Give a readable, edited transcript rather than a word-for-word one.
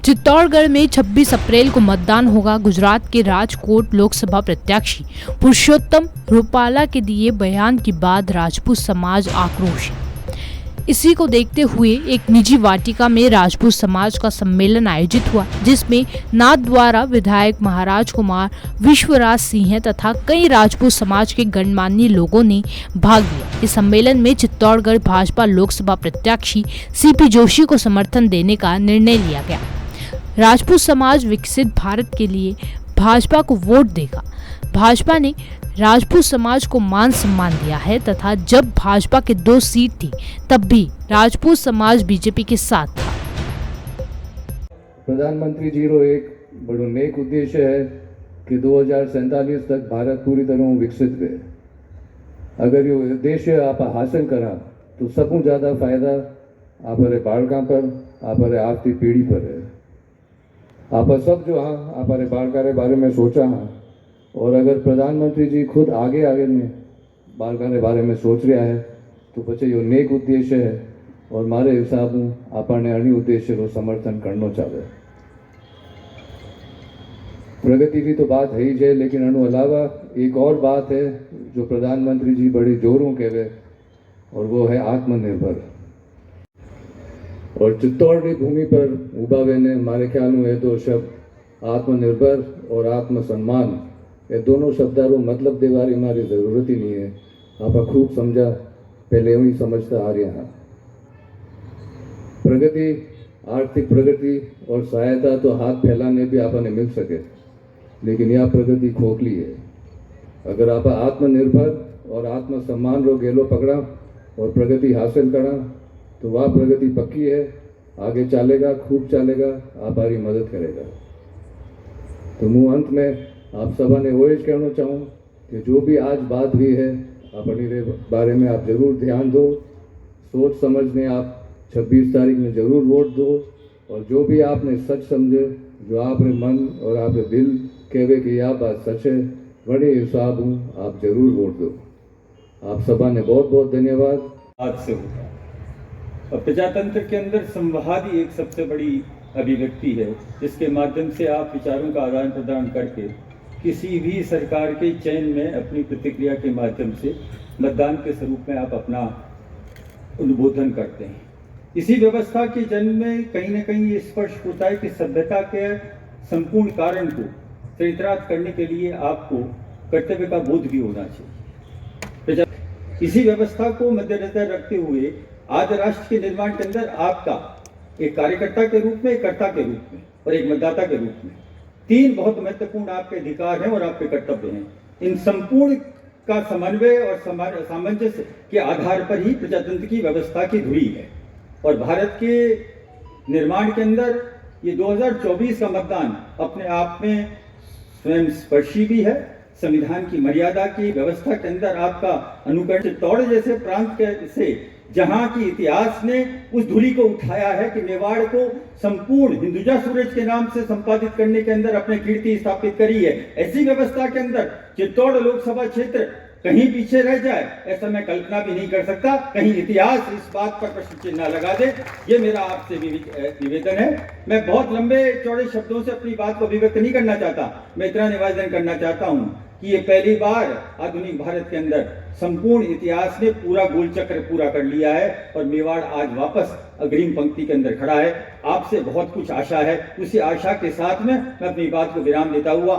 चित्तौड़गढ़ में 26 अप्रैल को मतदान होगा। गुजरात के राजकोट लोकसभा प्रत्याशी पुरुषोत्तम रूपाला के दिए बयान के बाद राजपूत समाज आक्रोश। इसी को देखते हुए एक निजी वाटिका में राजपूत समाज का सम्मेलन आयोजित हुआ, जिसमें नाथद्वारा विधायक महाराज कुमार, विश्वराज सिंह तथा कई राजपूत समाज के गणमान्य लोगों ने भाग लिया। इस सम्मेलन में चित्तौड़गढ़ भाजपा लोकसभा प्रत्याशी सीपी जोशी को समर्थन देने का निर्णय लिया गया। राजपूत समाज विकसित भारत के लिए भाजपा को वोट देगा। भाजपा ने राजपूत समाज को मान सम्मान दिया है तथा जब भाजपा के 2 सीट थी तब भी राजपूत समाज बीजेपी के साथ था। प्रधानमंत्री जी रो एक बड़ो नेक उद्देश्य है कि 2047 तक भारत पूरी तरह विकसित हुए। अगर ये उद्देश्य आप हासिल करा तो सबको ज़्यादा फायदा आपरे बालका पर, आपरे आती पीढ़ी पर है। आप सब जो हाँ आपरे बालका के बारे में सोचा हाँ, और अगर प्रधानमंत्री जी खुद आगे में बालका के बारे में सोच रहा है तो પછી यो नेक उद्देश्य है और मारे हिसाब आपने अणी उद्देश्य को समर्थन करना चाहिए। प्रगति की तो बात है ही है, लेकिन अनु अलावा एक और बात है जो प्रधानमंत्री जी बड़ी जोरों कहवे, और वो है आत्मनिर्भर। और चित्तौड़ की भूमि पर उबावे ने मारे ख्याल में है तो शब्द आत्मनिर्भर और आत्मसम्मान, ये दोनों शब्दारों मतलब देवारी हमारी ज़रूरत ही नहीं है। आप खूब समझा, पहले ही समझता आ रहे हैं। प्रगति, आर्थिक प्रगति और सहायता तो हाथ फैलाने भी आपने मिल सके, लेकिन यह प्रगति खोखली है। अगर आप आत्मनिर्भर और आत्मसम्मान रो गेलो पकड़ा और प्रगति हासिल करा तो वह प्रगति पक्की है, आगे चलेगा, खूब चलेगा, आपकी मदद करेगा। तो मुँह अंत में आप सभा ने वो कहना चाहूँ कि जो भी आज बात हुई है अपने बारे में आप जरूर ध्यान दो, सोच समझने आप 26 तारीख में ज़रूर वोट दो, और जो भी आपने सच समझे, जो आपने मन और आपने दिल कहवे कि यह बात सच है, बड़े हिसाब हूँ आप जरूर वोट दो। आप सभा ने बहुत बहुत धन्यवाद। आज से होता है और प्रजातंत्र के अंदर संवाद ही एक सबसे बड़ी अभिव्यक्ति है, जिसके माध्यम से आप विचारों का आदान प्रदान करके किसी भी सरकार के चयन में अपनी प्रतिक्रिया के माध्यम से मतदान के स्वरूप में आप अपना अनुमोदन करते हैं। इसी व्यवस्था के जन्म में कहीं न कहीं ये स्पष्ट होता है कि सभ्यता के संपूर्ण कारण को चरितार्थ करने के लिए आपको कर्तव्य का बोध भी होना चाहिए। इसी व्यवस्था को मद्देनजर रखते हुए आज राष्ट्र के निर्माण के अंदर आपका एक कार्यकर्ता के रूप में, एक कर्ता के रूप में और एक मतदाता के रूप में 3 बहुत महत्वपूर्ण आपके अधिकार हैं और आपके कर्तव्य हैं। इन संपूर्ण का समन्वय और सामंजस्य के आधार पर ही प्रजातंत्र की व्यवस्था की धुरी है। और भारत के निर्माण के अंदर ये 2024 का मतदान अपने आप में स्वयं स्पर्शी भी है। संविधान की मर्यादा की व्यवस्था के अंदर आपका अनुकरण चित्तौड़ जैसे प्रांत से जहां की इतिहास ने उस धुरी को उठाया है कि मेवाड़ को संपूर्ण हिंदुजा सूरज के नाम से संपादित करने के अंदर अपने कीर्ति स्थापित करी है। ऐसी व्यवस्था के अंदर चित्तौड़ लोकसभा क्षेत्र कहीं पीछे रह जाए, ऐसा मैं कल्पना भी नहीं कर सकता। कहीं इतिहास इस बात पर प्रश्न चिन्ह लगा दे, ये मेरा आपसे निवेदन है। मैं बहुत लंबे चौड़े शब्दों से अपनी बात को अभिव्यक्त नहीं करना चाहता। मैं इतना निवेदन करना चाहता हूँ कि ये पहली बार आधुनिक भारत के अंदर संपूर्ण इतिहास ने पूरा गोल चक्र पूरा कर लिया है और मेवाड़ आज वापस अग्रिम पंक्ति के अंदर खड़ा है। आपसे बहुत कुछ आशा है, उसी आशा के साथ में मैं अपनी बात को विराम देता हुआ